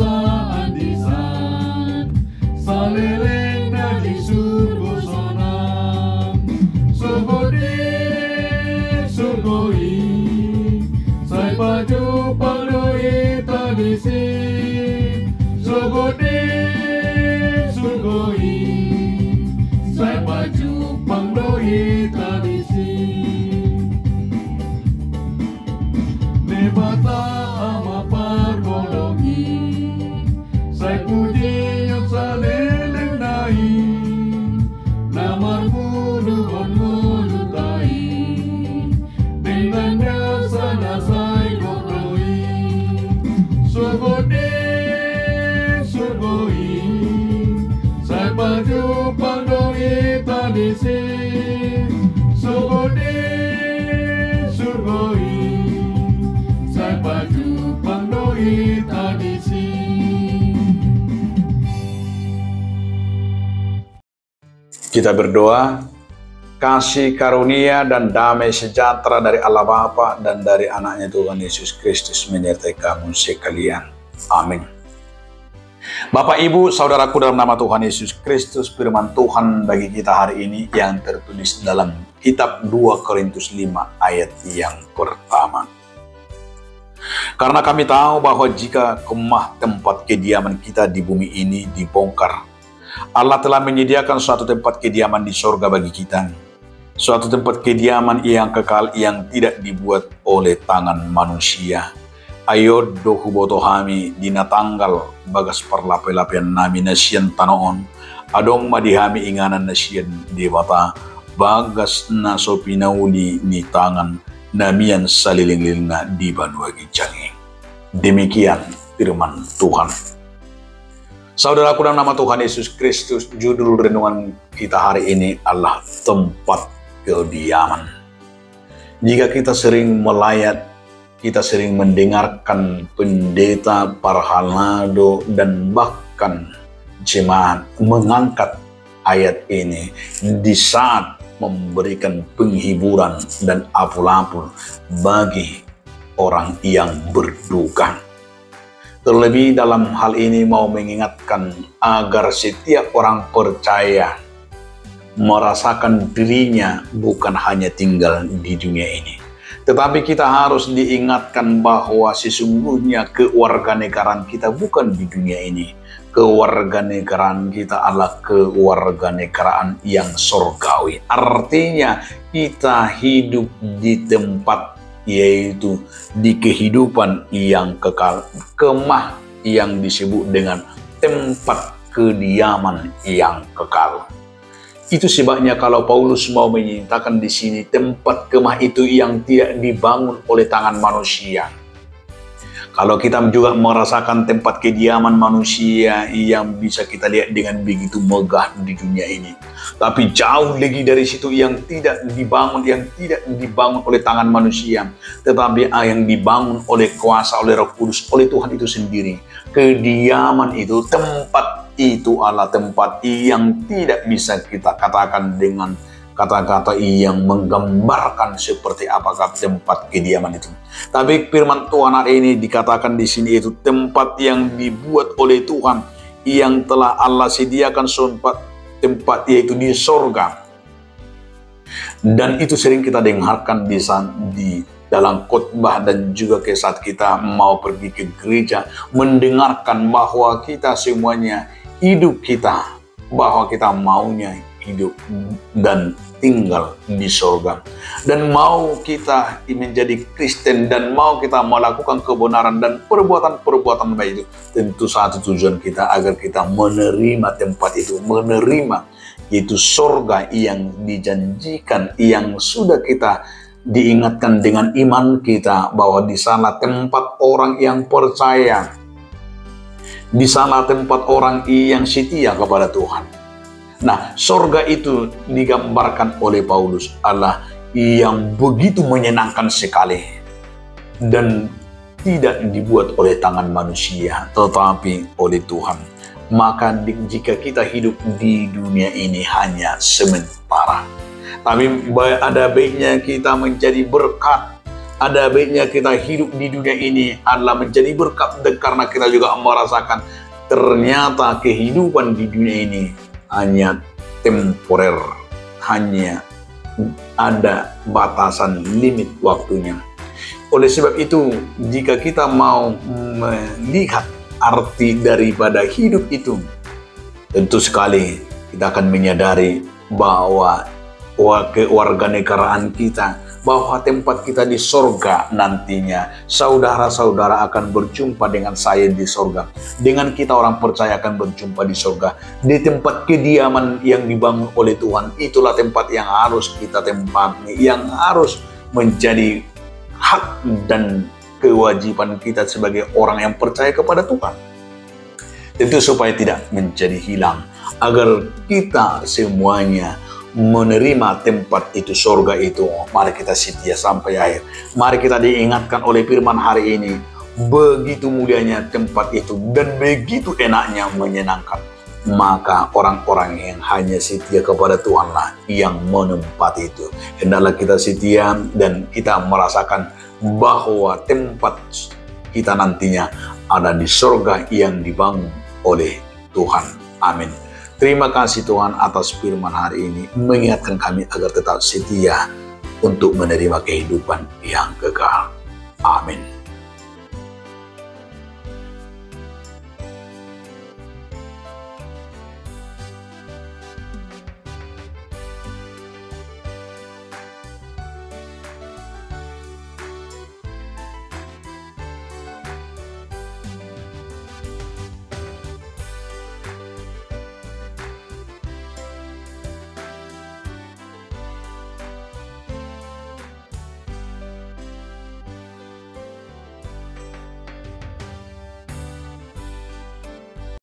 saan-disan, saleleng na di surgo sonam, surgoi, say paju pagdoi tadisi, surgoi, say paju pagdoi tadisi. Nebata ama pargologi, say puji yung saleleng nai, namar muluhon mulutai, tingnan niya sana say gogroi, surgoi, say paju pagdoi tadisi, surgoi, say paju pagdoi tadisi. Kita berdoa, kasih karunia dan damai sejahtera dari Allah Bapa dan dari anaknya Tuhan Yesus Kristus menyertai kamu sekalian. Amin. Bapak, Ibu, Saudaraku dalam nama Tuhan Yesus Kristus, firman Tuhan bagi kita hari ini yang tertulis dalam kitab 2 Korintus 5 ayat yang pertama. Karena kami tahu bahwa jika kemah tempat kediaman kita di bumi ini dibongkar, Allah telah menyediakan suatu tempat kediaman di sorga bagi kita. Suatu tempat kediaman yang kekal yang tidak dibuat oleh tangan manusia. Ayo dohu botohami dina tanggal bagas parlape-lapian nami nasian tanoon. Adong madihami inganan nasian dewata bagas nasopi nauli ni tangan namian saliling-lilingna di banuagi canggih. Demikian firman Tuhan. Saudaraku dalam nama Tuhan Yesus Kristus, judul renungan kita hari ini adalah tempat kediaman. Jika kita sering melayat, kita sering mendengarkan pendeta, para halado, dan bahkan jemaat mengangkat ayat ini di saat memberikan penghiburan dan apul-apul bagi orang yang berduka. Terlebih dalam hal ini mau mengingatkan agar setiap orang percaya merasakan dirinya bukan hanya tinggal di dunia ini. Tetapi kita harus diingatkan bahwa sesungguhnya kewarganegaraan kita bukan di dunia ini. Kewarganegaraan kita adalah kewarganegaraan yang surgawi. Artinya kita hidup di tempat, yaitu di kehidupan yang kekal, kemah yang disebut dengan tempat kediaman yang kekal. Itu sebabnya kalau Paulus mau menyatakan di sini tempat kemah itu yang tidak dibangun oleh tangan manusia. Kalau kita juga merasakan tempat kediaman manusia yang bisa kita lihat dengan begitu megah di dunia ini. Tapi jauh lagi dari situ yang tidak dibangun oleh tangan manusia. Tetapi yang dibangun oleh kuasa, oleh Roh Kudus, oleh Tuhan itu sendiri. Kediaman itu, tempat itu adalah tempat yang tidak bisa kita katakan dengan kata-kata yang menggambarkan seperti apakah tempat kediaman itu. Tapi firman Tuhan hari ini dikatakan di sini itu tempat yang dibuat oleh Tuhan, yang telah Allah sediakan tempat yaitu di sorga. Dan itu sering kita dengarkan di dalam khotbah dan juga ke saat kita mau pergi ke gereja, mendengarkan bahwa kita semuanya hidup kita, bahwa kita maunya hidup dan tinggal di sorga. Dan mau kita menjadi Kristen dan mau kita melakukan kebenaran dan perbuatan-perbuatan baik itu, tentu satu tujuan kita agar kita menerima tempat itu, menerima itu sorga yang dijanjikan, yang sudah kita diingatkan dengan iman kita bahwa di sana tempat orang yang percaya, di sana tempat orang yang setia kepada Tuhan. Nah, sorga itu digambarkan oleh Paulus adalah yang begitu menyenangkan sekali dan tidak dibuat oleh tangan manusia, tetapi oleh Tuhan. Maka jika kita hidup di dunia ini hanya sementara, tapi ada baiknya kita menjadi berkat, ada baiknya kita hidup di dunia ini adalah menjadi berkat, karena kita juga merasakan ternyata kehidupan di dunia ini hanya temporer, hanya ada batasan limit waktunya. Oleh sebab itu, jika kita mau melihat arti daripada hidup itu, tentu sekali kita akan menyadari bahwa kewarganegaraan kita, bahwa tempat kita di sorga nantinya. Saudara-saudara akan berjumpa dengan saya di sorga. Dengan kita orang percaya akan berjumpa di sorga. Di tempat kediaman yang dibangun oleh Tuhan, itulah tempat yang harus kita tempati, yang harus menjadi hak dan kewajiban kita sebagai orang yang percaya kepada Tuhan. Tentu supaya tidak menjadi hilang, agar kita semuanya menerima tempat itu, sorga itu. Mari kita setia sampai akhir. Mari kita diingatkan oleh firman hari ini, begitu mulianya tempat itu dan begitu enaknya, menyenangkan. Maka orang-orang yang hanya setia kepada Tuhanlah yang menempati itu. Hendaklah kita setia dan kita merasakan bahwa tempat kita nantinya ada di sorga yang dibangun oleh Tuhan. Amin. Terima kasih Tuhan atas firman hari ini, mengingatkan kami agar tetap setia untuk menerima kehidupan yang kekal. Amin.